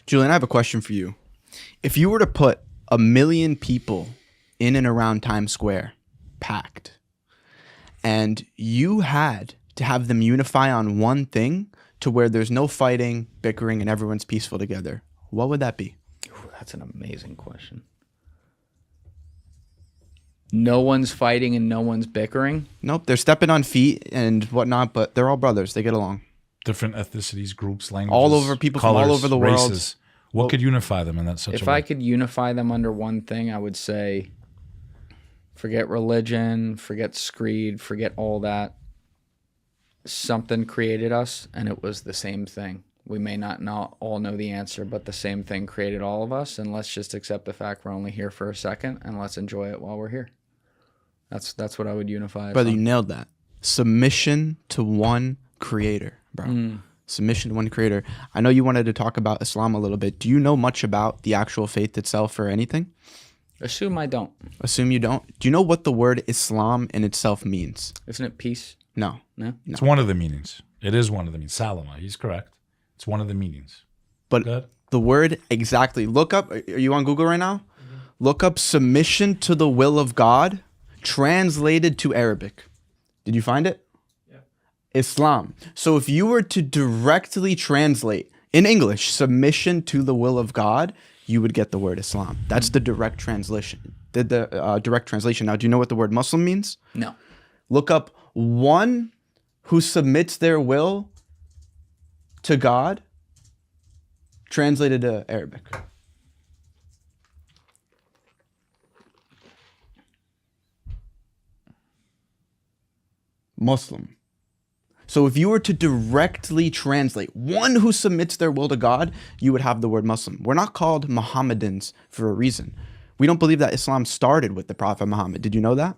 Julian, I have a question for you. If you were to put 1 million people in and around Times Square, packed, and you had to have them unify on one thing to where there's no fighting, bickering, and everyone's peaceful together, what would that be? Ooh, that's an amazing question. No one's fighting and no one's bickering? Nope, they're stepping on feet and whatnot, but they're all brothers. They get along. Different ethnicities, groups, languages, All over, people colors, from all over the world. races. What could unify them in that such a way? If I could unify them under one thing, I would say forget religion, forget creed, forget all that. Something created us, and it was the same thing. We may not all know the answer, but the same thing created all of us, and let's just accept the fact we're only here for a second, and let's enjoy it while we're here. That's what I would unify us Brother, on. you nailed that. Submission to one creator, bro. Submission to one creator. I know you wanted to talk about Islam a little bit. Do you know much about the actual faith itself or anything? Assume I don't. Assume you don't. Do you know what the word Islam in itself means? Isn't it peace? No. No? It's one of the meanings. It is one of the meanings. Salama, he's correct. It's one of the meanings. But Good. the word exactly. Look up. Are you on Google right now? Look up submission to the will of God translated to Arabic. Did you find it? Yeah. Islam. So if you were to directly translate in English submission to the will of God, you would get the word Islam. That's the direct translation. The direct translation. Now, do you know what the word Muslim means? No. Look up one who submits their will to God, translated to Arabic. Muslim. So if you were to directly translate one who submits their will to God, you would have the word Muslim. We're not called Mohammedans for a reason. We don't believe that Islam started with the Prophet Muhammad. Did you know that?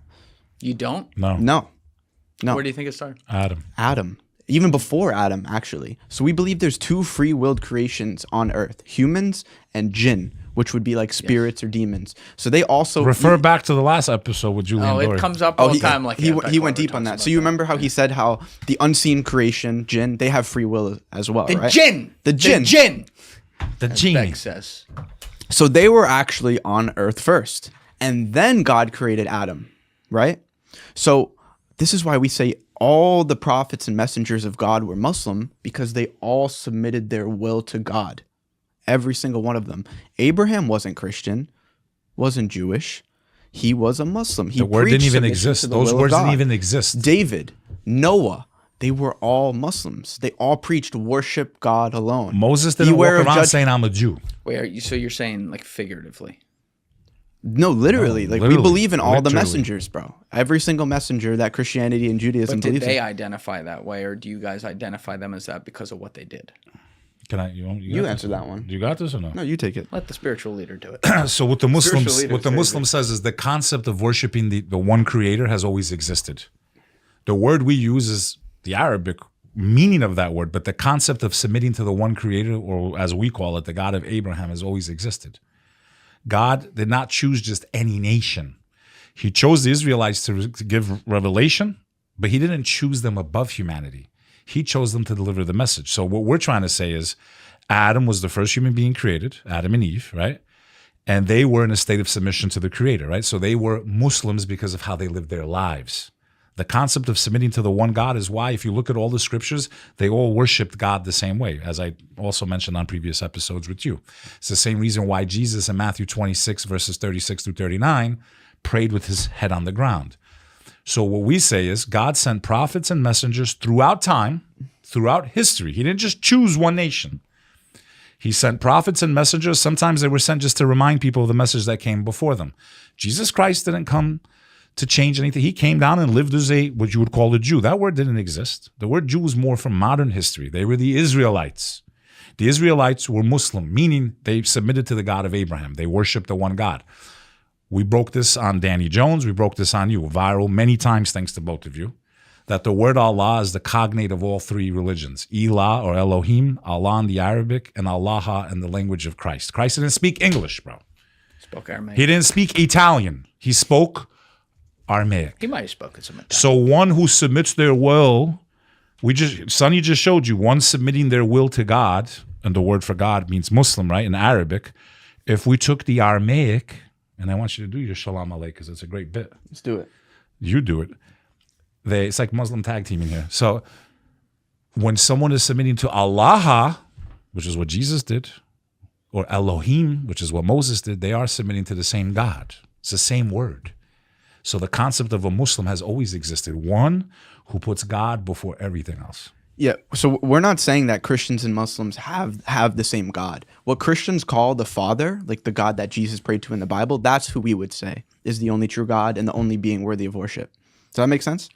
You don't? No. No. Where do you think it started? Adam. Even before Adam, actually. So we believe there's two free-willed creations on earth, humans and jinn, which would be like spirits or demons. So they also... Refer back to the last episode with Julian Dorey. It comes up all the time. He went deep on that. So you remember how he said how the unseen creation, jinn, they have free will as well, right? Jinn! The jinn. The genie. Beck says. So they were actually on earth first. And then God created Adam, right? So this is why we say all the prophets and messengers of God were Muslim, because they all submitted their will to God. Every single one of them. Abraham wasn't Christian, wasn't Jewish. He was a Muslim. The word didn't even exist. Those words didn't even exist. David, Noah, they were all Muslims. They all preached worship God alone. Moses didn't walk around saying, I'm a Jew. Wait, so you're saying like figuratively? No, literally. No, we believe in all the messengers, bro. Every single messenger that Christianity and Judaism But did believes they in. identify that way, or do you guys identify them as that because of what they did? Can I? You answer that one. You got this or no? No, you take it. Let the spiritual leader do it. So what the Muslims, leader what the says Muslim says is the concept of worshiping the one creator has always existed. The word we use is the Arabic meaning of that word, but the concept of submitting to the one creator, or as we call it, the God of Abraham, has always existed. God did not choose just any nation. He chose the Israelites to give revelation, but he didn't choose them above humanity. He chose them to deliver the message. So what we're trying to say is Adam was the first human being created, Adam and Eve, right? And they were in a state of submission to the creator, right? So they were Muslims because of how they lived their lives. The concept of submitting to the one God is why, if you look at all the scriptures, they all worshiped God the same way, as I also mentioned on previous episodes with you. It's the same reason why Jesus in Matthew 26, verses 36 through 39, prayed with his head on the ground. So what we say is God sent prophets and messengers throughout time, throughout history. He didn't just choose one nation. He sent prophets and messengers. Sometimes they were sent just to remind people of the message that came before them. Jesus Christ didn't come to change anything. He came down and lived as what you would call a Jew. That word didn't exist. The word Jew was more from modern history. They were the Israelites. The Israelites were Muslim, meaning they submitted to the God of Abraham. They worshiped the one God. We broke this on Danny Jones. We broke this on you. Viral many times, thanks to both of you, that the word Allah is the cognate of all three religions. Ilah or Elohim, Allah in the Arabic, and Allah in the language of Christ. Christ didn't speak English, bro. Spoke Aramaic. He didn't speak Italian. He spoke Aramaic. He might have spoken some Italian. So one who submits their will, Sonny just showed you one submitting their will to God and the word for God means Muslim, right, in Arabic. If we took the Aramaic, and I want you to do your Shalom Aleik because it's a great bit. Let's do it. You do it. It's like Muslim tag teaming here. So when someone is submitting to Allah, which is what Jesus did, or Elohim, which is what Moses did, they are submitting to the same God. It's the same word. So the concept of a Muslim has always existed. One who puts God before everything else. Yeah, so we're not saying that Christians and Muslims have the same God. What Christians call the Father, like the God that Jesus prayed to in the Bible, that's who we would say is the only true God and the only being worthy of worship. Does that make sense?